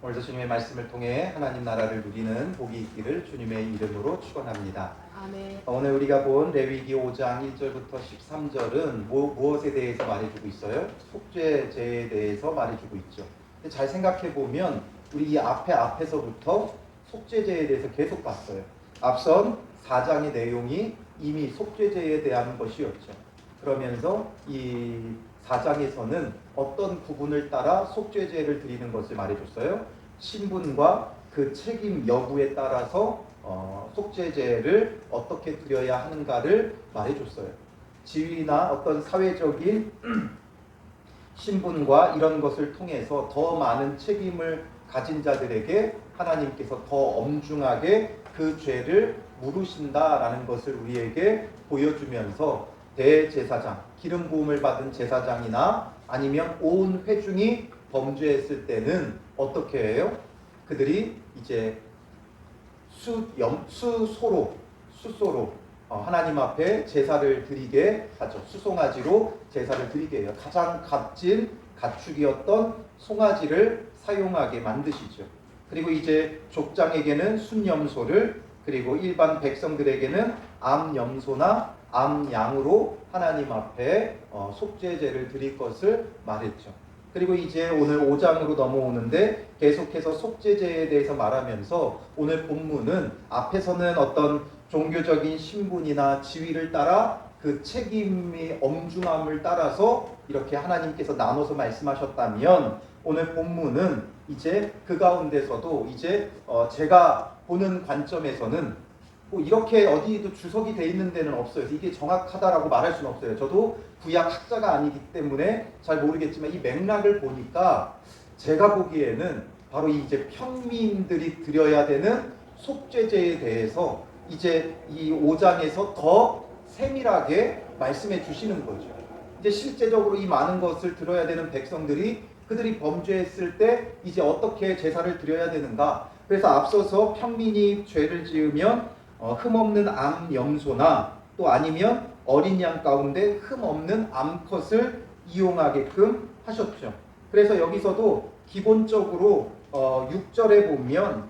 오늘도 주님의 말씀을 통해 하나님 나라를 누리는 복이 있기를 주님의 이름으로 축원합니다. 아멘. 오늘 우리가 본 레위기 5장 1절부터 13절은 무엇에 대해서 말해주고 있어요? 속죄제에 대해서 말해주고 있죠. 근데 잘 생각해 보면 우리 이 앞에서부터 속죄제에 대해서 계속 봤어요. 앞선 4장의 내용이 이미 속죄제에 대한 것이었죠. 그러면서 이 4장에서는 어떤 부분을 따라 속죄제를 드리는 것을 말해줬어요. 신분과 그 책임 여부에 따라서 속죄제를 어떻게 드려야 하는가를 말해줬어요. 지위나 어떤 사회적인 신분과 이런 것을 통해서 더 많은 책임을 가진 자들에게 하나님께서 더 엄중하게 그 죄를 물으신다라는 것을 우리에게 보여주면서 대제사장, 기름 부음을 받은 제사장이나 아니면 온 회중이 범죄했을 때는 어떻게 해요? 그들이 이제 수소로 하나님 앞에 제사를 드리게 하죠. 수송아지로 제사를 드리게 해요. 가장 값진 가축이었던 송아지를 사용하게 만드시죠. 그리고 이제 족장에게는 순염소를, 그리고 일반 백성들에게는 암염소나 암양으로 하나님 앞에 속죄제를 드릴 것을 말했죠. 그리고 이제 오늘 5장으로 넘어오는데 계속해서 속죄제에 대해서 말하면서 오늘 본문은 앞에서는 어떤 종교적인 신분이나 지위를 따라 그 책임의 엄중함을 따라서 이렇게 하나님께서 나눠서 말씀하셨다면 오늘 본문은 이제 그 가운데서도 이제 제가 보는 관점에서는 뭐 이렇게 어디도 주석이 돼 있는 데는 없어요. 이게 정확하다라고 말할 수는 없어요. 저도 구약 학자가 아니기 때문에 잘 모르겠지만 이 맥락을 보니까 제가 보기에는 바로 이제 평민들이 드려야 되는 속죄제에 대해서 이제 이 5장에서 더 세밀하게 말씀해 주시는 거죠. 이제 실제적으로 이 많은 것을 들어야 되는 백성들이 그들이 범죄했을 때 이제 어떻게 제사를 드려야 되는가. 그래서 앞서서 평민이 죄를 지으면 흠없는 암염소나 또 아니면 어린 양 가운데 흠없는 암컷을 이용하게끔 하셨죠. 그래서 여기서도 기본적으로 6절에 보면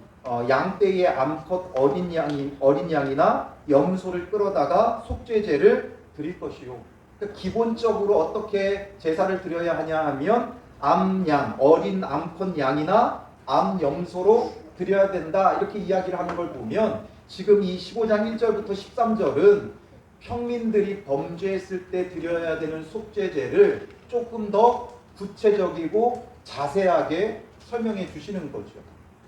양떼의 암컷 어린 양이나 염소를 끌어다가 속죄제를 드릴 것이요. 그러니까 기본적으로 어떻게 제사를 드려야 하냐 하면 암양, 어린 암컷 양이나 암염소로 드려야 된다 이렇게 이야기를 하는 걸 보면 지금 이 15장 1절부터 13절은 평민들이 범죄했을 때 드려야 되는 속죄제를 조금 더 구체적이고 자세하게 설명해 주시는 거죠.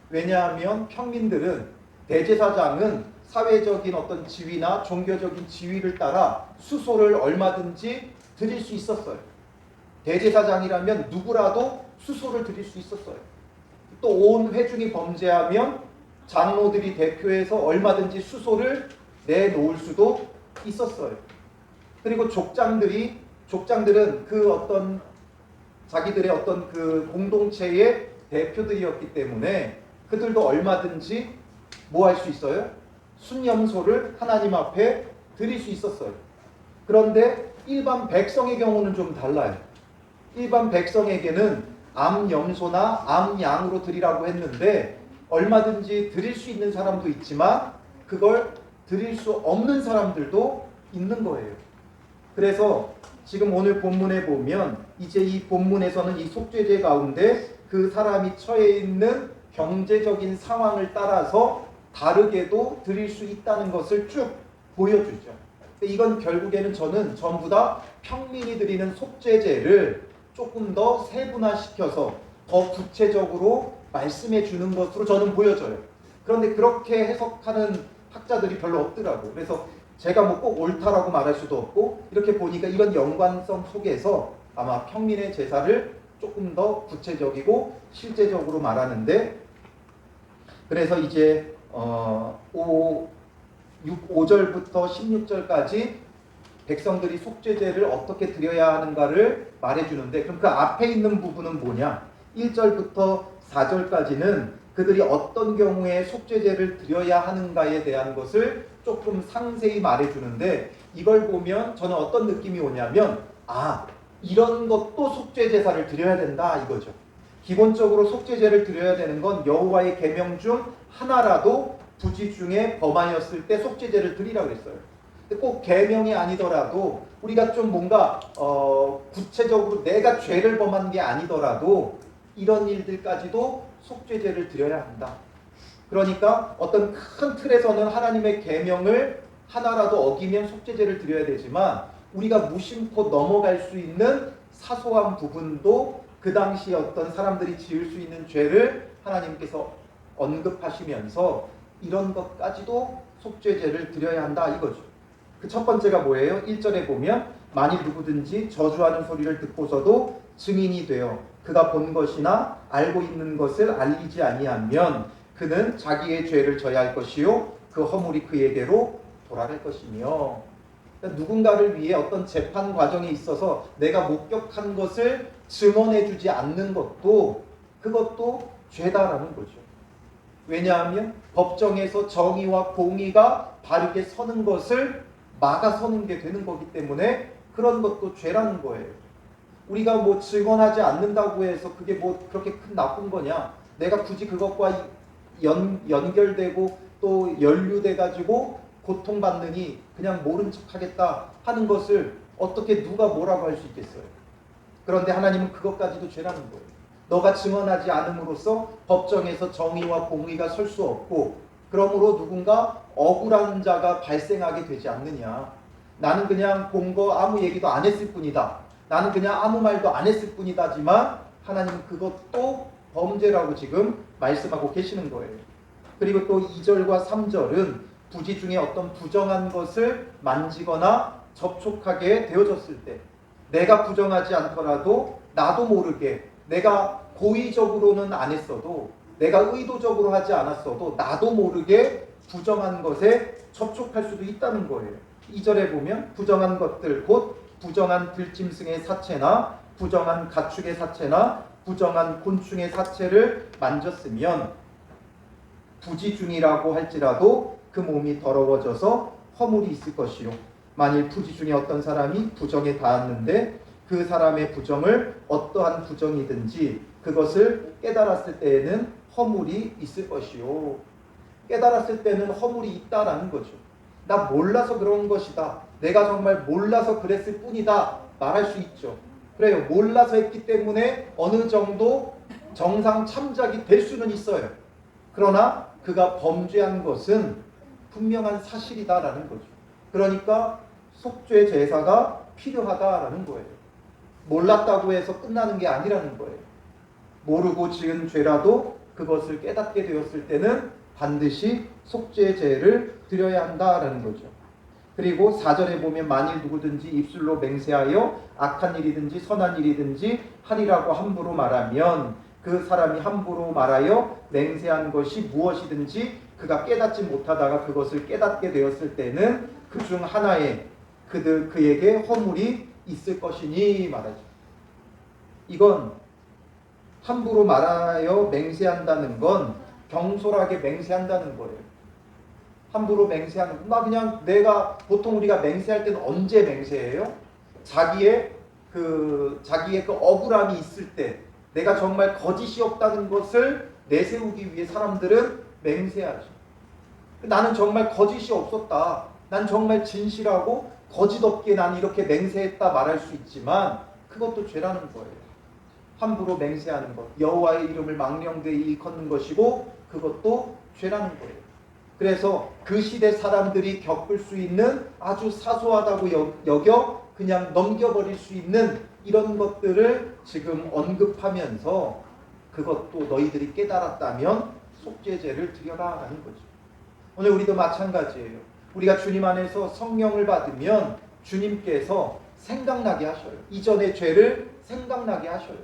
왜냐하면 평민들은 대제사장은 사회적인 어떤 지위나 종교적인 지위를 따라 수소를 얼마든지 드릴 수 있었어요. 대제사장이라면 누구라도 수소를 드릴 수 있었어요. 또 온 회중이 범죄하면 장로들이 대표해서 얼마든지 수소를 내놓을 수도 있었어요. 그리고 족장들은 그 어떤 자기들의 어떤 그 공동체의 대표들이었기 때문에 그들도 얼마든지 뭐 할 수 있어요? 순염소를 하나님 앞에 드릴 수 있었어요. 그런데 일반 백성의 경우는 좀 달라요. 일반 백성에게는 암염소나 암양으로 드리라고 했는데 얼마든지 드릴 수 있는 사람도 있지만 그걸 드릴 수 없는 사람들도 있는 거예요. 그래서 지금 오늘 본문에 보면 이제 이 본문에서는 이 속죄제 가운데 그 사람이 처해 있는 경제적인 상황을 따라서 다르게도 드릴 수 있다는 것을 쭉 보여주죠. 이건 결국에는 저는 전부 다 평민이 드리는 속죄제를 조금 더 세분화시켜서 더 구체적으로 말씀해 주는 것으로 저는 보여져요. 그런데 그렇게 해석하는 학자들이 별로 없더라고요. 그래서 제가 뭐 꼭 옳다라고 말할 수도 없고 이렇게 보니까 이런 연관성 속에서 아마 평민의 제사를 조금 더 구체적이고 실제적으로 말하는데 그래서 이제 5절부터 16절까지 백성들이 속죄제를 어떻게 드려야 하는가를 말해주는데 그럼 그 앞에 있는 부분은 뭐냐? 1절부터 4절까지는 그들이 어떤 경우에 속죄제를 드려야 하는가에 대한 것을 조금 상세히 말해주는데 이걸 보면 저는 어떤 느낌이 오냐면 이런 것도 속죄제사를 드려야 된다 이거죠. 기본적으로 속죄제를 드려야 되는 건 여호와의 계명 중 하나라도 부지 중에 범하였을 때 속죄제를 드리라고 그랬어요. 꼭 계명이 아니더라도 우리가 좀 뭔가 구체적으로 내가 죄를 범한 게 아니더라도 이런 일들까지도 속죄제를 드려야 한다. 그러니까 어떤 큰 틀에서는 하나님의 계명을 하나라도 어기면 속죄제를 드려야 되지만 우리가 무심코 넘어갈 수 있는 사소한 부분도 그 당시 어떤 사람들이 지을 수 있는 죄를 하나님께서 언급하시면서 이런 것까지도 속죄제를 드려야 한다 이거죠. 그 첫 번째가 뭐예요? 1절에 보면 만일 누구든지 저주하는 소리를 듣고서도 증인이 되어 그가 본 것이나 알고 있는 것을 알리지 아니하면 그는 자기의 죄를 져야 할 것이요 그 허물이 그에게로 돌아갈 것이며, 그러니까 누군가를 위해 어떤 재판 과정에 있어서 내가 목격한 것을 증언해주지 않는 것도 그것도 죄다라는 거죠. 왜냐하면 법정에서 정의와 공의가 바르게 서는 것을 막아서는 게 되는 거기 때문에 그런 것도 죄라는 거예요. 우리가 뭐 증언하지 않는다고 해서 그게 뭐 그렇게 큰 나쁜 거냐? 내가 굳이 그것과 연결되고 또 연루돼 가지고 고통받느니 그냥 모른 척하겠다 하는 것을 어떻게 누가 뭐라고 할 수 있겠어요? 그런데 하나님은 그것까지도 죄라는 거예요. 너가 증언하지 않음으로써 법정에서 정의와 공의가 설 수 없고 그러므로 누군가 억울한 자가 발생하게 되지 않느냐. 나는 그냥 본 거 아무 얘기도 안 했을 뿐이다. 나는 그냥 아무 말도 안 했을 뿐이다지만 하나님은 그것도 범죄라고 지금 말씀하고 계시는 거예요. 그리고 또 2절과 3절은 부지 중에 어떤 부정한 것을 만지거나 접촉하게 되어졌을 때 내가 부정하지 않더라도 나도 모르게 내가 고의적으로는 안 했어도 내가 의도적으로 하지 않았어도 나도 모르게 부정한 것에 접촉할 수도 있다는 거예요. 2절에 보면 부정한 것들 곧 부정한 들짐승의 사체나 부정한 가축의 사체나 부정한 곤충의 사체를 만졌으면 부지 중이라고 할지라도 그 몸이 더러워져서 허물이 있을 것이요 만일 부지 중에 어떤 사람이 부정에 닿았는데 그 사람의 부정을 어떠한 부정이든지 그것을 깨달았을 때에는 허물이 있을 것이요. 깨달았을 때는 허물이 있다라는 거죠. 나 몰라서 그런 것이다. 내가 정말 몰라서 그랬을 뿐이다. 말할 수 있죠. 그래요. 몰라서 했기 때문에 어느 정도 정상 참작이 될 수는 있어요. 그러나 그가 범죄한 것은 분명한 사실이다라는 거죠. 그러니까 속죄 제사가 필요하다라는 거예요. 몰랐다고 해서 끝나는 게 아니라는 거예요. 모르고 지은 죄라도 그것을 깨닫게 되었을 때는 반드시 속죄제를 드려야 한다라는 거죠. 그리고 4절에 보면 만일 누구든지 입술로 맹세하여 악한 일이든지 선한 일이든지 하리라고 함부로 말하면 그 사람이 함부로 말하여 맹세한 것이 무엇이든지 그가 깨닫지 못하다가 그것을 깨닫게 되었을 때는 그 중 하나에 그에게 허물이 있을 것이니 말하죠. 이건 함부로 말하여 맹세한다는 건 경솔하게 맹세한다는 거예요. 함부로 맹세하는 나 그냥 내가 보통 우리가 맹세할 때는 언제 맹세해요? 자기의 그 억울함이 있을 때 내가 정말 거짓이 없다는 것을 내세우기 위해 사람들은 맹세하죠. 나는 정말 거짓이 없었다. 난 정말 진실하고 거짓 없게 난 이렇게 맹세했다 말할 수 있지만 그것도 죄라는 거예요. 함부로 맹세하는 것, 여호와의 이름을 망령되이 일컫는 것이고 그것도 죄라는 거예요. 그래서 그 시대 사람들이 겪을 수 있는 아주 사소하다고 여겨 그냥 넘겨버릴 수 있는 이런 것들을 지금 언급하면서 그것도 너희들이 깨달았다면 속죄제를 드려라라는 거죠. 오늘 우리도 마찬가지예요. 우리가 주님 안에서 성령을 받으면 주님께서 생각나게 하셔요. 이전의 죄를 생각나게 하셔요.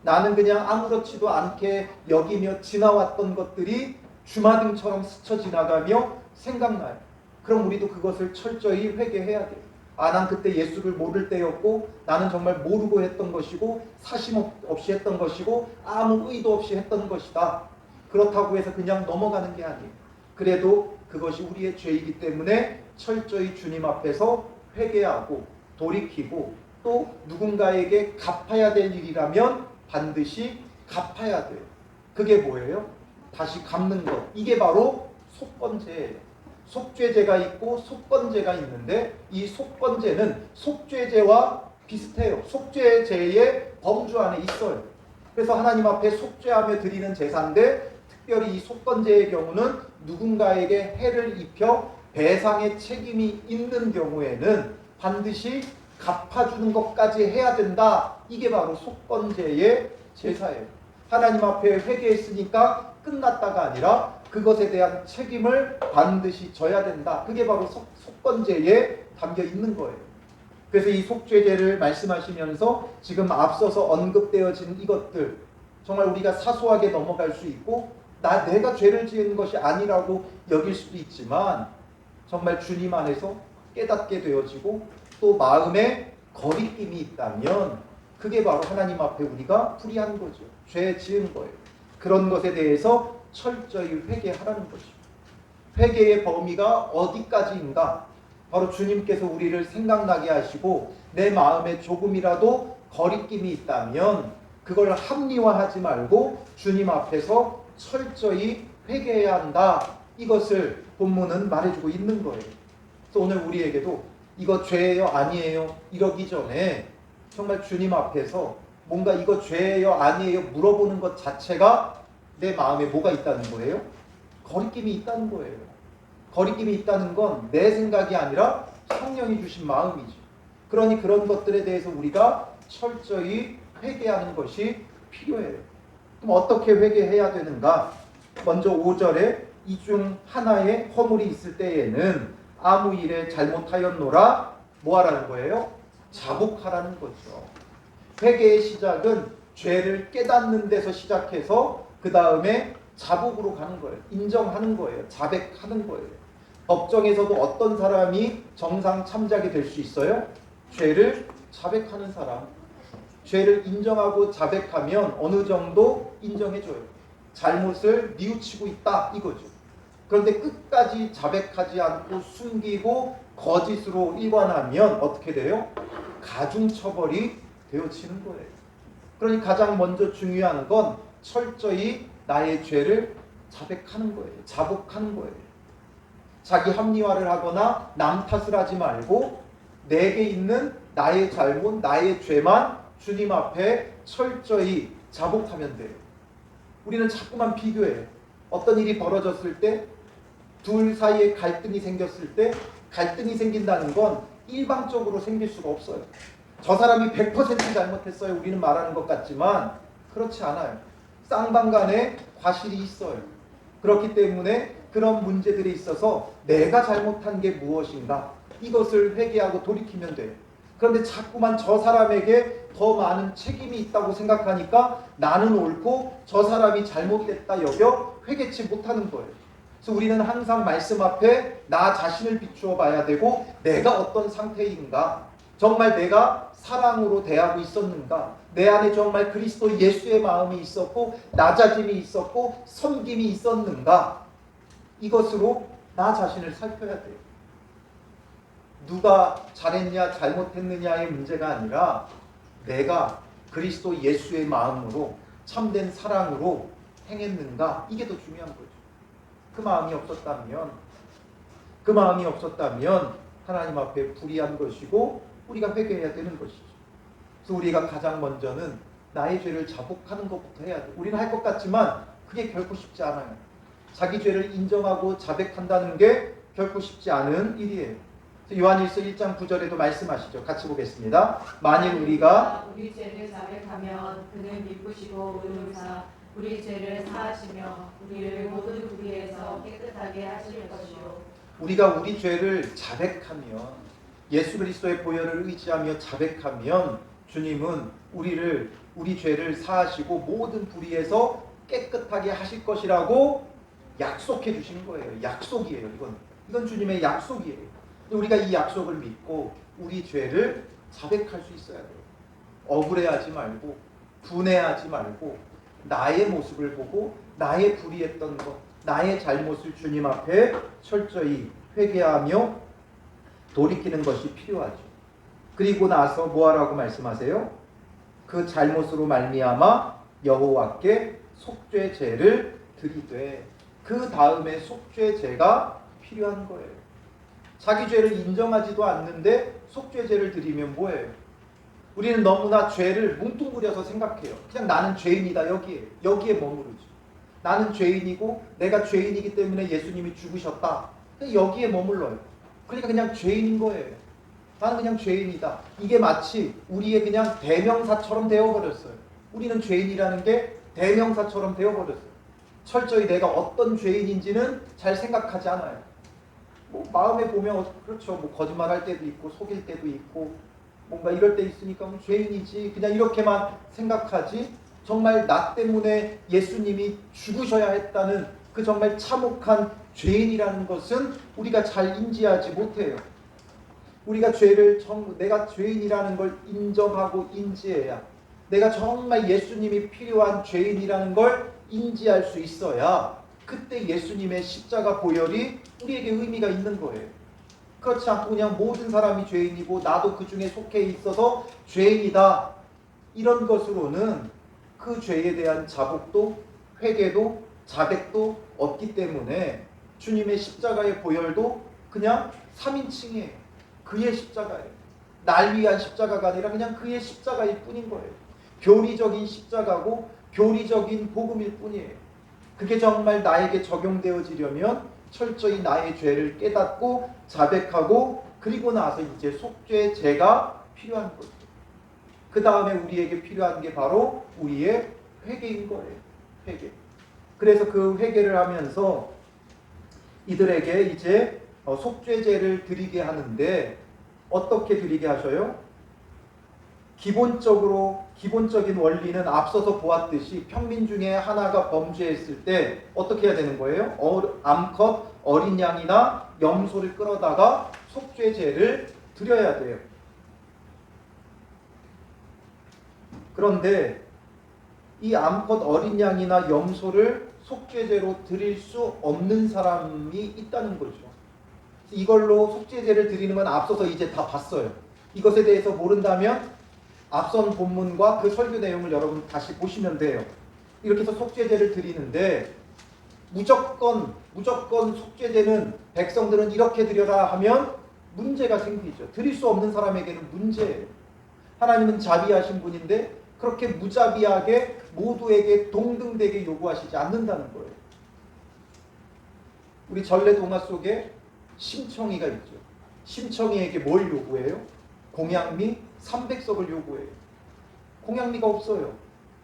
나는 그냥 아무렇지도 않게 여기며 지나왔던 것들이 주마등처럼 스쳐 지나가며 생각나요. 그럼 우리도 그것을 철저히 회개해야 돼요. 난 그때 예수를 모를 때였고 나는 정말 모르고 했던 것이고 사심 없이 했던 것이고 아무 의도 없이 했던 것이다. 그렇다고 해서 그냥 넘어가는 게 아니에요. 그래도 그것이 우리의 죄이기 때문에 철저히 주님 앞에서 회개하고 돌이키고 또 누군가에게 갚아야 될 일이라면 반드시 갚아야 돼요. 그게 뭐예요? 다시 갚는 것. 이게 바로 속건제예요. 속죄제가 있고 속건제가 있는데 이 속건제는 속죄제와 비슷해요. 속죄제의 범주 안에 있어요. 그래서 하나님 앞에 속죄하며 드리는 제사인데 특별히 이 속건제의 경우는 누군가에게 해를 입혀 배상의 책임이 있는 경우에는 반드시 갚아주는 것까지 해야 된다. 이게 바로 속건제의 제사예요. 하나님 앞에 회개했으니까 끝났다가 아니라 그것에 대한 책임을 반드시 져야 된다. 그게 바로 속건제에 담겨 있는 거예요. 그래서 이 속죄제를 말씀하시면서 지금 앞서서 언급되어진 이것들 정말 우리가 사소하게 넘어갈 수 있고 내가 죄를 지은 것이 아니라고 여길 수도 있지만 정말 주님 안에서 깨닫게 되어지고 또 마음에 거리낌이 있다면 그게 바로 하나님 앞에 우리가 불의한 거죠. 죄 지은 거예요. 그런 것에 대해서 철저히 회개하라는 것이죠. 회개의 범위가 어디까지인가? 바로 주님께서 우리를 생각나게 하시고 내 마음에 조금이라도 거리낌이 있다면 그걸 합리화하지 말고 주님 앞에서 철저히 회개해야 한다. 이것을 본문은 말해주고 있는 거예요. 그래서 오늘 우리에게도 이거 죄예요? 아니에요? 이러기 전에 정말 주님 앞에서 뭔가 이거 죄예요? 아니에요? 물어보는 것 자체가 내 마음에 뭐가 있다는 거예요? 거리낌이 있다는 거예요. 거리낌이 있다는 건 내 생각이 아니라 성령이 주신 마음이죠. 그러니 그런 것들에 대해서 우리가 철저히 회개하는 것이 필요해요. 그럼 어떻게 회개해야 되는가? 먼저 5절에 이 중 하나에 허물이 있을 때에는 아무 일에 잘못하였노라 뭐 하라는 거예요? 자복하라는 거죠. 회개의 시작은 죄를 깨닫는 데서 시작해서 그 다음에 자복으로 가는 거예요. 인정하는 거예요. 자백하는 거예요. 법정에서도 어떤 사람이 정상 참작이 될 수 있어요? 죄를 자백하는 사람. 죄를 인정하고 자백하면 어느 정도 인정해줘요. 잘못을 뉘우치고 있다 이거죠. 그런데 끝까지 자백하지 않고 숨기고 거짓으로 일관하면 어떻게 돼요? 가중처벌이 되어지는 거예요. 그러니 가장 먼저 중요한 건 철저히 나의 죄를 자백하는 거예요. 자복하는 거예요. 자기 합리화를 하거나 남 탓을 하지 말고 내게 있는 나의 잘못, 나의 죄만 주님 앞에 철저히 자복하면 돼요. 우리는 자꾸만 비교해요. 어떤 일이 벌어졌을 때 둘 사이에 갈등이 생겼을 때 갈등이 생긴다는 건 일방적으로 생길 수가 없어요. 저 사람이 100% 잘못했어요. 우리는 말하는 것 같지만 그렇지 않아요. 쌍방간에 과실이 있어요. 그렇기 때문에 그런 문제들에 있어서 내가 잘못한 게 무엇인가 이것을 회개하고 돌이키면 돼요. 그런데 자꾸만 저 사람에게 더 많은 책임이 있다고 생각하니까 나는 옳고 저 사람이 잘못됐다 여겨 회개치 못하는 거예요. 그래서 우리는 항상 말씀 앞에 나 자신을 비추어 봐야 되고 내가 어떤 상태인가, 정말 내가 사랑으로 대하고 있었는가, 내 안에 정말 그리스도 예수의 마음이 있었고 낮아짐이 있었고 섬김이 있었는가, 이것으로 나 자신을 살펴야 돼요. 누가 잘했냐 잘못했느냐의 문제가 아니라 내가 그리스도 예수의 마음으로 참된 사랑으로 행했는가, 이게 더 중요한 거죠. 그 마음이 없었다면 하나님 앞에 불의한 것이고 우리가 회개해야 되는 것이죠. 그래서 우리가 가장 먼저는 나의 죄를 자복하는 것부터 해야 돼요. 우리는 할 것 같지만 그게 결코 쉽지 않아요. 자기 죄를 인정하고 자백한다는 게 결코 쉽지 않은 일이에요. 요한일서 1장 9절에도 말씀하시죠. 같이 보겠습니다. 만일 우리가 우리 죄를 자백하면 그는 기쁘시고 의로사 우리 죄를 사하시며 우리를 모든 불의에서 깨끗하게 하실 것이요. 우리가 우리 죄를 자백하면, 예수 그리스도의 보혈을 의지하며 자백하면 주님은 우리 죄를 사하시고 모든 불의에서 깨끗하게 하실 것이라고 약속해 주시는 거예요. 약속이에요. 이건 주님의 약속이에요. 우리가 이 약속을 믿고 우리 죄를 자백할 수 있어야 돼요. 억울해하지 말고 분해하지 말고 나의 모습을 보고 나의 불의했던 것, 나의 잘못을 주님 앞에 철저히 회개하며 돌이키는 것이 필요하죠. 그리고 나서 뭐하라고 말씀하세요? 그 잘못으로 말미암아 여호와께 속죄제를 드리되, 그 다음에 속죄제가 필요한 거예요. 자기 죄를 인정하지도 않는데 속죄제를 드리면 뭐예요? 우리는 너무나 죄를 뭉뚱그려서 생각해요. 그냥 나는 죄인이다, 여기에 머무르죠. 나는 죄인이고 내가 죄인이기 때문에 예수님이 죽으셨다, 여기에 머물러요. 그러니까 그냥 죄인인 거예요. 나는 그냥 죄인이다. 이게 마치 우리의 그냥 대명사처럼 되어버렸어요. 우리는 죄인이라는 게 대명사처럼 되어버렸어요. 철저히 내가 어떤 죄인인지는 잘 생각하지 않아요. 뭐 마음에 보면 그렇죠. 뭐 거짓말할 때도 있고 속일 때도 있고 뭔가 이럴 때 있으니까 뭐 죄인이지, 그냥 이렇게만 생각하지, 정말 나 때문에 예수님이 죽으셔야 했다는 그 정말 참혹한 죄인이라는 것은 우리가 잘 인지하지 못해요. 우리가 내가 죄인이라는 걸 인정하고 인지해야, 내가 정말 예수님이 필요한 죄인이라는 걸 인지할 수 있어야 그때 예수님의 십자가 보혈이 우리에게 의미가 있는 거예요. 그렇지 않고 그냥 모든 사람이 죄인이고 나도 그 중에 속해 있어서 죄인이다, 이런 것으로는 그 죄에 대한 자복도 회개도 자백도 없기 때문에 주님의 십자가의 보혈도 그냥 3인칭이에요. 그의 십자가예요. 날 위한 십자가가 아니라 그냥 그의 십자가일 뿐인 거예요. 교리적인 십자가고 교리적인 복음일 뿐이에요. 그게 정말 나에게 적용되어지려면 철저히 나의 죄를 깨닫고 자백하고 그리고 나서 이제 속죄제가 필요한 거죠. 그 다음에 우리에게 필요한 게 바로 우리의 회개인 거예요. 회개. 그래서 그 회개를 하면서 이들에게 이제 속죄제를 드리게 하는데, 어떻게 드리게 하셔요? 기본적인 원리는 앞서서 보았듯이 평민 중에 하나가 범죄했을 때 어떻게 해야 되는 거예요? 암컷, 어린 양이나 염소를 끌어다가 속죄제를 드려야 돼요. 그런데 이 암컷, 어린 양이나 염소를 속죄제로 드릴 수 없는 사람이 있다는 거죠. 이걸로 속죄제를 드리는 건 앞서서 이제 다 봤어요. 이것에 대해서 모른다면 앞선 본문과 그 설교 내용을 여러분 다시 보시면 돼요. 이렇게 해서 속죄제를 드리는데 무조건 속죄제는 백성들은 이렇게 드려라 하면 문제가 생기죠. 드릴 수 없는 사람에게는 문제예요. 하나님은 자비하신 분인데 그렇게 무자비하게 모두에게 동등되게 요구하시지 않는다는 거예요. 우리 전래동화 속에 심청이가 있죠. 심청이에게 뭘 요구해요? 공양미 300석을 요구해요. 공양미가 없어요.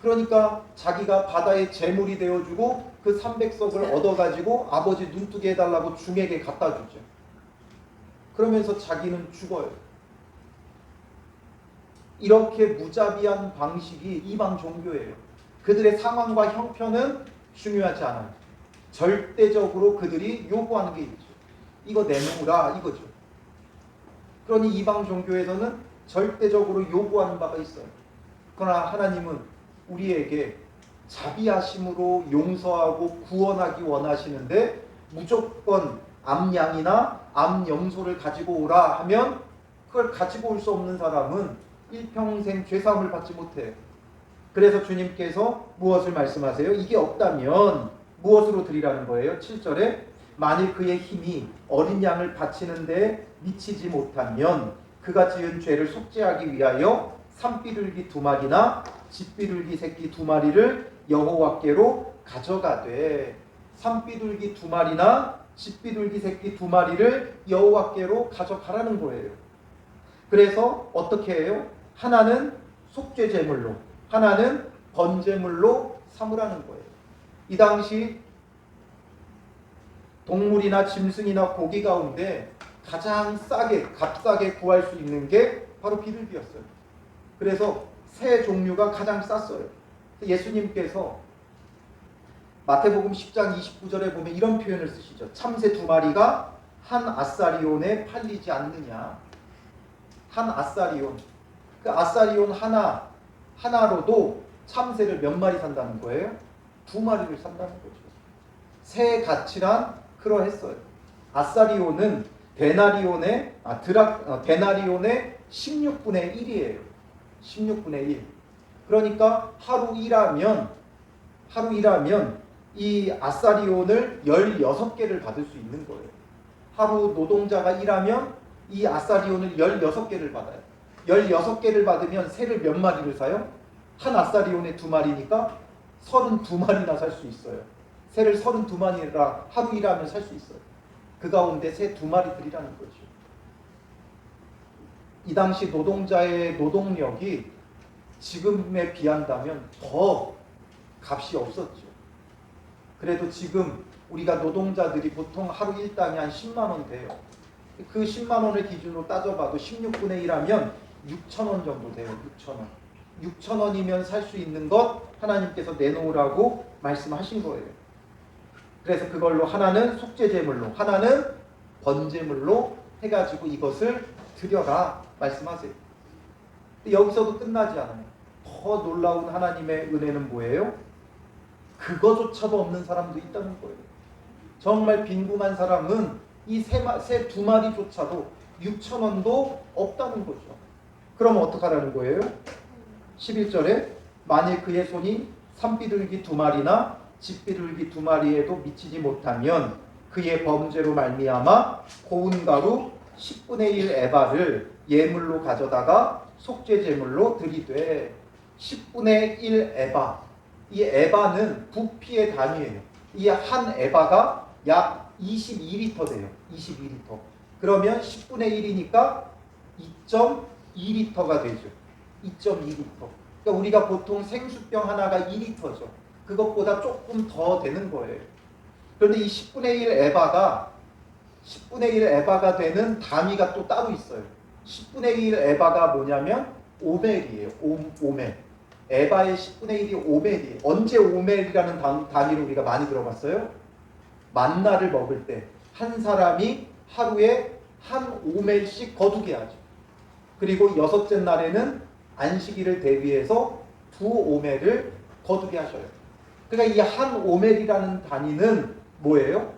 그러니까 자기가 바다의 재물이 되어주고 그 300석을 얻어가지고 아버지 눈뜨게 해달라고 중에게 갖다 주죠. 그러면서 자기는 죽어요. 이렇게 무자비한 방식이 이방 종교예요. 그들의 상황과 형편은 중요하지 않아요. 절대적으로 그들이 요구하는 게 있죠. 이거 내놓으라, 이거죠. 그러니 이방 종교에서는 절대적으로 요구하는 바가 있어요. 그러나 하나님은 우리에게 자비하심으로 용서하고 구원하기 원하시는데 무조건 암양이나 암염소를 가지고 오라 하면 그걸 가지고 올 수 없는 사람은 일평생 죄사함을 받지 못해요. 그래서 주님께서 무엇을 말씀하세요? 이게 없다면 무엇으로 드리라는 거예요? 7절에 만일 그의 힘이 어린 양을 바치는 데 미치지 못하면 그가 지은 죄를 속죄하기 위하여 산비둘기 2마리나 집비둘기 새끼 2마리를 여호와께로 가져가되, 산비둘기 2마리나 집비둘기 새끼 2마리를 여호와께로 가져가라는 거예요. 그래서 어떻게 해요? 하나는 속죄제물로, 하나는 번제물로 삼으라는 거예요. 이 당시 동물이나 짐승이나 고기 가운데 가장 값싸게 구할 수 있는 게 바로 비둘기였어요. 그래서 새 종류가 가장 쌌어요. 예수님께서 마태복음 10장 29절에 보면 이런 표현을 쓰시죠. 참새 2마리가 한 아사리온에 팔리지 않느냐. 한 아사리온. 그 아사리온 하나로도 참새를 몇 마리 산다는 거예요? 2마리를 산다는 거죠. 새의 가치란 그러했어요. 아사리온은 데나리온의 16분의 1이에요. 16분의 1. 그러니까 하루 일하면 이 아사리온을 16개를 받을 수 있는 거예요. 하루 노동자가 일하면 이 아사리온을 16개를 받아요. 16개를 받으면 새를 몇 마리를 사요? 한 아사리온에 2마리니까 32마리나 살 수 있어요. 새를 32마리라 하루 일하면 살 수 있어요. 그 가운데 새 2마리 들이라는 거죠. 이 당시 노동자의 노동력이 지금에 비한다면 더 값이 없었죠. 그래도 지금 우리가 노동자들이 보통 하루 일당이 한 10만 원 돼요. 그 10만 원을 기준으로 따져봐도 16분의 1 하면 6천 원 정도 돼요. 6천 원. 6천 원이면 살 수 있는 것 하나님께서 내놓으라고 말씀하신 거예요. 그래서 그걸로 하나는 속죄제물로, 하나는 번제물로 해가지고 이것을 드려라 말씀하세요. 근데 여기서도 끝나지 않아요. 더 놀라운 하나님의 은혜는 뭐예요? 그거조차도 없는 사람도 있다는 거예요. 정말 빈궁한 사람은 이 새 2마리조차도 6천 원도 없다는 거죠. 그럼 어떡하라는 거예요? 11절에 만일 그의 손이 산비둘기 2마리나 집비둘기 2마리에도 미치지 못하면 그의 범죄로 말미암아 고운 가루 10분의 1 에바를 예물로 가져다가 속죄제물로 드리되 10분의 1 에바. 이 에바는 부피의 단위예요. 이 한 에바가 약 22리터 돼요. 22리터. 그러면 10분의 1이니까 2.2리터가 되죠. 2.2리터. 그러니까 우리가 보통 생수병 하나가 2리터죠. 그것보다 조금 더 되는 거예요. 그런데 이 10분의 1 에바가 되는 단위가 또 따로 있어요. 10분의 1 에바가 뭐냐면 오멜이에요. 오멜. 에바의 10분의 1이 오멜이에요. 언제 오멜이라는 단위를 우리가 많이 들어봤어요? 만나를 먹을 때 한 사람이 하루에 한 오멜씩 거두게 하죠. 그리고 6째 날에는 안식일을 대비해서 2오멜을 거두게 하셔요. 그러니까 이 한 오멜이라는 단위는 뭐예요?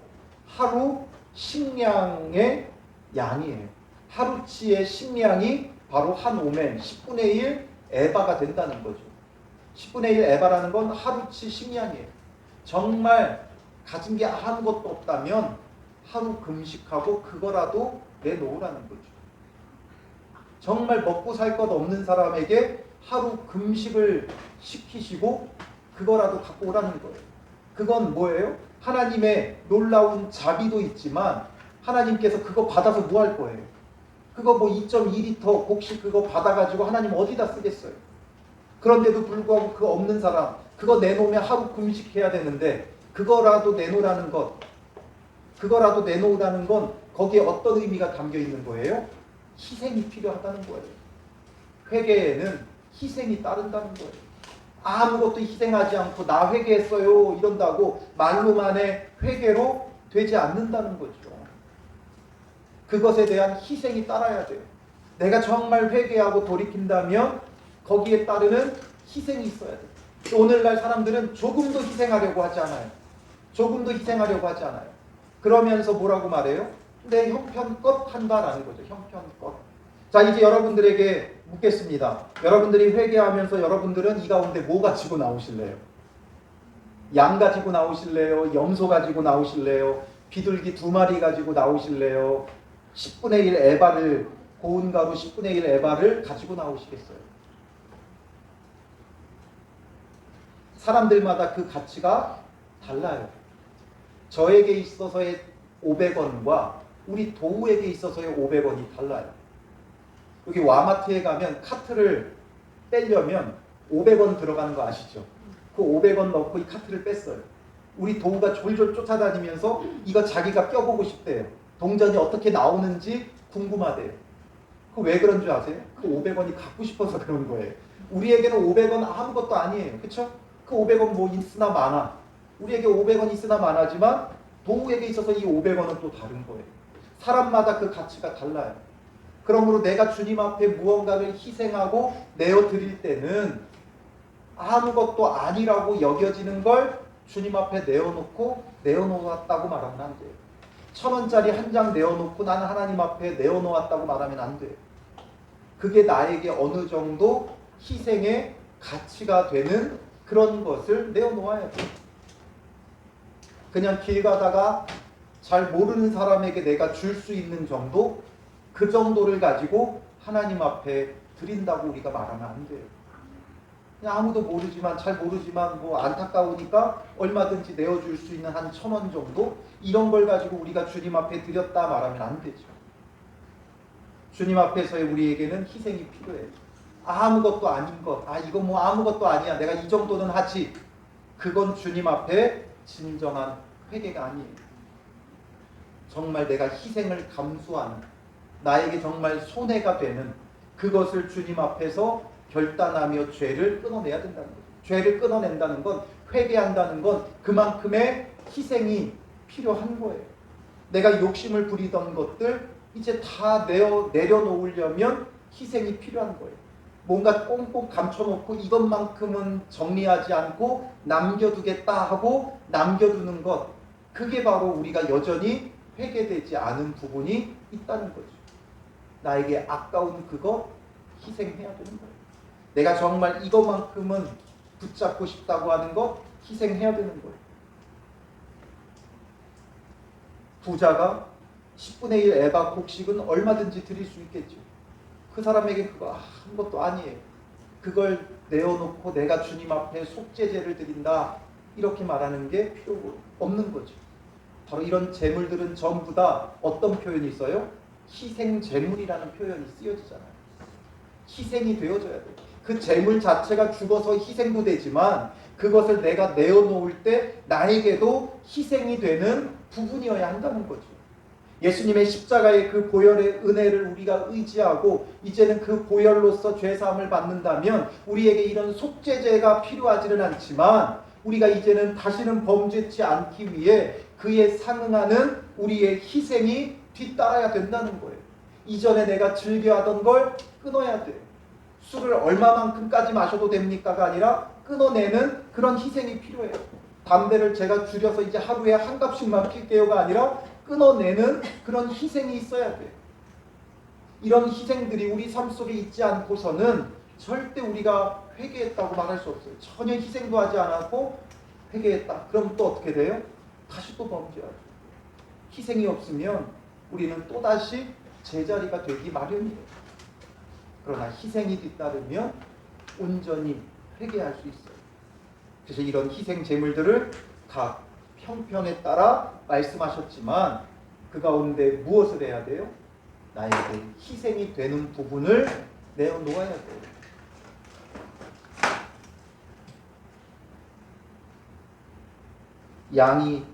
하루 식량의 양이에요. 하루치의 식량이 바로 한 오멜, 10분의 1 에바가 된다는 거죠. 10분의 1 에바라는 건 하루치 식량이에요. 정말 가진 게 아무것도 없다면 하루 금식하고 그거라도 내놓으라는 거죠. 정말 먹고 살 것 없는 사람에게 하루 금식을 시키시고 그거라도 갖고 오라는 거예요. 그건 뭐예요? 하나님의 놀라운 자비도 있지만 하나님께서 그거 받아서 뭐 할 거예요? 그거 뭐 2.2리터 곡식 그거 받아가지고 하나님 어디다 쓰겠어요? 그런데도 불구하고 그거 없는 사람 그거 내놓으면 하루 금식해야 되는데 그거라도 내놓으라는 건 거기에 어떤 의미가 담겨 있는 거예요? 희생이 필요하다는 거예요. 회개에는 희생이 따른다는 거예요. 아무것도 희생하지 않고 나 회개했어요 이런다고 말로만의 회개로 되지 않는다는 거죠. 그것에 대한 희생이 따라야 돼요. 내가 정말 회개하고 돌이킨다면 거기에 따르는 희생이 있어야 돼요. 오늘날 사람들은 조금도 희생하려고 하지 않아요. 그러면서 뭐라고 말해요? 내 형편껏 한다라는 거죠. 형편껏. 자, 이제 여러분들에게 묻겠습니다. 여러분들이 회개하면서 여러분들은 이 가운데 뭐 가지고 나오실래요? 양 가지고 나오실래요? 염소 가지고 나오실래요? 비둘기 2마리 가지고 나오실래요? 10분의 1 에바를 고운 가루 10분의 1 에바를 가지고 나오시겠어요? 사람들마다 그 가치가 달라요. 저에게 있어서의 500원과 우리 도우에게 있어서의 500원이 달라요. 여기 와마트에 가면 카트를 떼려면 500원 들어가는 거 아시죠? 그 500원 넣고 이 카트를 뺐어요. 우리 도우가 졸졸 쫓아다니면서 이거 자기가 껴보고 싶대요. 동전이 어떻게 나오는지 궁금하대요. 그 왜 그런 줄 아세요? 그 500원이 갖고 싶어서 그런 거예요. 우리에게는 500원 아무것도 아니에요. 그렇죠? 그 500원 뭐 있으나 마나. 우리에게 500원 있으나 마나지만 도우에게 있어서 이 500원은 또 다른 거예요. 사람마다 그 가치가 달라요. 그러므로 내가 주님 앞에 무언가를 희생하고 내어드릴 때는 아무것도 아니라고 여겨지는 걸 주님 앞에 내어놓았다고 말하면 안 돼요. 1,000원짜리 한 장 내어놓고 나는 하나님 앞에 내어놓았다고 말하면 안 돼요. 그게 나에게 어느 정도 희생의 가치가 되는 그런 것을 내어놓아야 돼요. 그냥 길 가다가 잘 모르는 사람에게 내가 줄 수 있는 정도, 그 정도를 가지고 하나님 앞에 드린다고 우리가 말하면 안 돼요. 그냥 아무도 모르지만, 잘 모르지만 뭐 안타까우니까 얼마든지 내어줄 수 있는 한 1,000원 정도, 이런 걸 가지고 우리가 주님 앞에 드렸다 말하면 안 되죠. 주님 앞에서의 우리에게는 희생이 필요해요. 아무것도 아닌 것, 이거 뭐 아무것도 아니야, 내가 이 정도는 하지, 그건 주님 앞에 진정한 회개가 아니에요. 정말 내가 희생을 감수하는, 나에게 정말 손해가 되는 그것을 주님 앞에서 결단하며 죄를 끊어내야 된다는 거죠. 죄를 끊어낸다는 건, 회개한다는 건 그만큼의 희생이 필요한 거예요. 내가 욕심을 부리던 것들 이제 다 내려놓으려면 희생이 필요한 거예요. 뭔가 꽁꽁 감춰놓고 이것만큼은 정리하지 않고 남겨두겠다 하고 남겨두는 것, 그게 바로 우리가 여전히 회개되지 않은 부분이 있다는 거죠. 나에게 아까운 그거 희생해야 되는 거예요. 내가 정말 이것만큼은 붙잡고 싶다고 하는 것 희생해야 되는 거예요. 부자가 10분의 1 에바 곡식은 얼마든지 드릴 수 있겠죠. 그 사람에게 그거 아무것도 아니에요. 그걸 내어놓고 내가 주님 앞에 속죄제를 드린다, 이렇게 말하는 게 필요 없는 거죠. 바로 이런 재물들은 전부 다 어떤 표현이 있어요? 희생재물이라는 표현이 쓰여지잖아요. 희생이 되어져야 돼요. 그 재물 자체가 죽어서 희생도 되지만 그것을 내가 내어놓을 때 나에게도 희생이 되는 부분이어야 한다는 거죠. 예수님의 십자가의 그 보혈의 은혜를 우리가 의지하고 이제는 그 보혈로서 죄사함을 받는다면 우리에게 이런 속죄제가 필요하지는 않지만 우리가 이제는 다시는 범죄치 않기 위해 그에 상응하는 우리의 희생이 뒤따라야 된다는 거예요. 이전에 내가 즐겨하던 걸 끊어야 돼요. 술을 얼마만큼까지 마셔도 됩니까가 아니라 끊어내는 그런 희생이 필요해요. 담배를 제가 줄여서 이제 하루에 한 갑씩만 필게요가 아니라 끊어내는 그런 희생이 있어야 돼요. 이런 희생들이 우리 삶 속에 있지 않고서는 절대 우리가 회개했다고 말할 수 없어요. 전혀 희생도 하지 않았고 회개했다. 그럼 또 어떻게 돼요? 다시 또 범죄하죠. 희생이 없으면 우리는 또다시 제자리가 되기 마련이에요. 그러나 희생이 뒤따르면 온전히 회개할 수 있어요. 그래서 이런 희생 제물들을 각 형편에 따라 말씀하셨지만 그 가운데 무엇을 해야 돼요? 나에게 희생이 되는 부분을 내어놓아야 돼요. 양이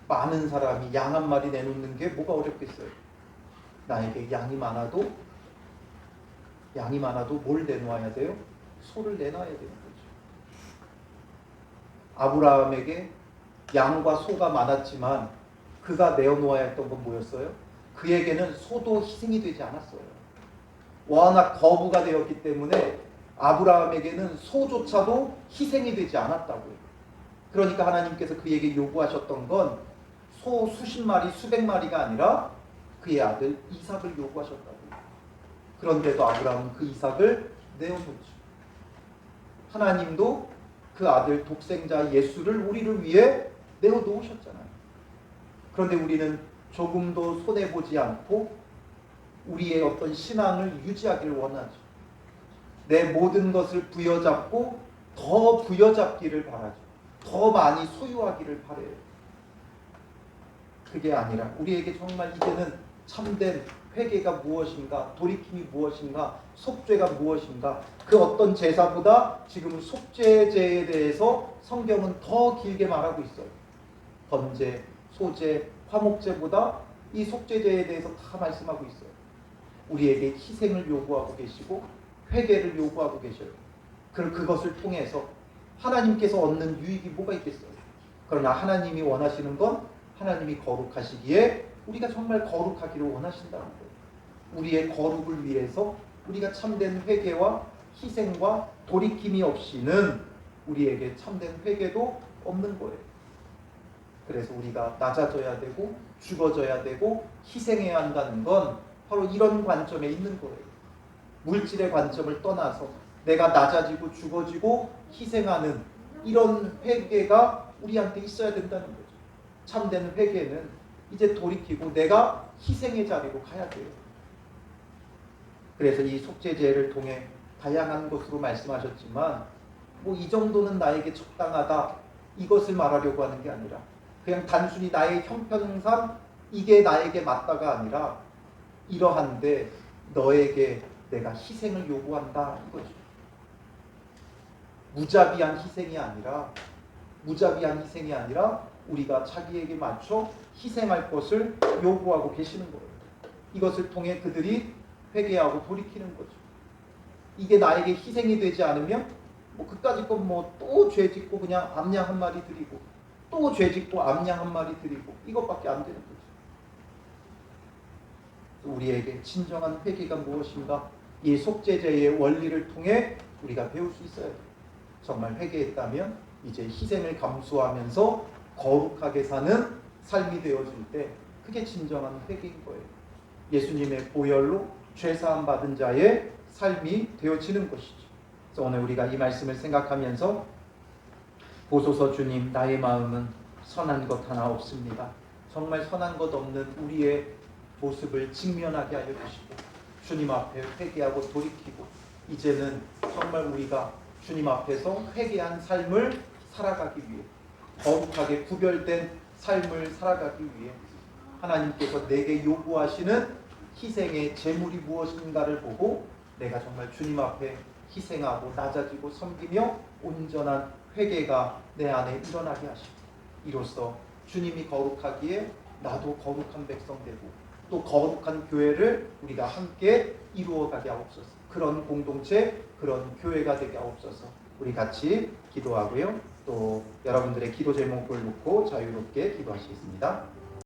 많은 사람이 양 한 마리 내놓는 게 뭐가 어렵겠어요? 나에게 양이 많아도 뭘 내놓아야 돼요? 소를 내놔야 되는 거죠. 아브라함에게 양과 소가 많았지만 그가 내어놓아야 했던 건 뭐였어요? 그에게는 소도 희생이 되지 않았어요. 워낙 거부가 되었기 때문에 아브라함에게는 소조차도 희생이 되지 않았다고요. 그러니까 하나님께서 그에게 요구하셨던 건 소 수십 마리, 수백 마리가 아니라 그의 아들 이삭을 요구하셨다고요. 그런데도 아브라함은 그 이삭을 내어놓죠. 하나님도 그 아들 독생자 예수를 우리를 위해 내어놓으셨잖아요. 그런데 우리는 조금도 손해보지 않고 우리의 어떤 신앙을 유지하기를 원하죠. 내 모든 것을 부여잡고 더 부여잡기를 바라죠. 더 많이 소유하기를 바라요. 그게 아니라 우리에게 정말 이제는 참된 회개가 무엇인가, 돌이킴이 무엇인가, 속죄가 무엇인가, 그 어떤 제사보다 지금 속죄제에 대해서 성경은 더 길게 말하고 있어요. 번제, 소제, 화목제보다 이 속죄제에 대해서 다 말씀하고 있어요. 우리에게 희생을 요구하고 계시고 회개를 요구하고 계셔요. 그것을 통해서 하나님께서 얻는 유익이 뭐가 있겠어요? 그러나 하나님이 원하시는 건 하나님이 거룩하시기에 우리가 정말 거룩하기를 원하신다는 거예요. 우리의 거룩을 위해서 우리가 참된 회개와 희생과 돌이킴이 없이는 우리에게 참된 회개도 없는 거예요. 그래서 우리가 낮아져야 되고 죽어져야 되고 희생해야 한다는 건 바로 이런 관점에 있는 거예요. 물질의 관점을 떠나서 내가 낮아지고 죽어지고 희생하는 이런 회개가 우리한테 있어야 된다는 거죠. 참된 회개는 이제 돌이키고 내가 희생의 자리로 가야 돼요. 그래서 이 속죄제를 통해 다양한 것으로 말씀하셨지만 뭐 이 정도는 나에게 적당하다 이것을 말하려고 하는 게 아니라 그냥 단순히 나의 형편상 이게 나에게 맞다가 아니라 이러한데 너에게 내가 희생을 요구한다 이거죠. 무자비한 희생이 아니라 우리가 자기에게 맞춰 희생할 것을 요구하고 계시는 거예요. 이것을 통해 그들이 회개하고 돌이키는 거죠. 이게 나에게 희생이 되지 않으면 뭐 그까짓 건 뭐 또 죄 짓고 그냥 암양 한 마리 드리고 또 죄 짓고 암양 한 마리 드리고 이것밖에 안 되는 거죠. 우리에게 진정한 회개가 무엇인가? 이 속죄제의 원리를 통해 우리가 배울 수 있어야 돼요. 정말 회개했다면 이제 희생을 감수하면서 거룩하게 사는 삶이 되어질 때 그게 진정한 회개인 거예요. 예수님의 보혈로 죄사함 받은 자의 삶이 되어지는 것이죠. 그래서 오늘 우리가 이 말씀을 생각하면서 보소서 주님, 나의 마음은 선한 것 하나 없습니다. 정말 선한 것 없는 우리의 모습을 직면하게 하여 주시고 주님 앞에 회개하고 돌이키고 이제는 정말 우리가 주님 앞에서 회개한 삶을 살아가기 위해 거룩하게 구별된 삶을 살아가기 위해 하나님께서 내게 요구하시는 희생의 제물이 무엇인가를 보고 내가 정말 주님 앞에 희생하고 낮아지고 섬기며 온전한 회개가 내 안에 일어나게 하시고 이로써 주님이 거룩하기에 나도 거룩한 백성 되고 또 거룩한 교회를 우리가 함께 이루어가게 하옵소서. 그런 공동체, 그런 교회가 되게 하옵소서. 우리 같이 기도하고요. 또 여러분들의 기도 제목을 놓고 자유롭게 기도하시겠습니다.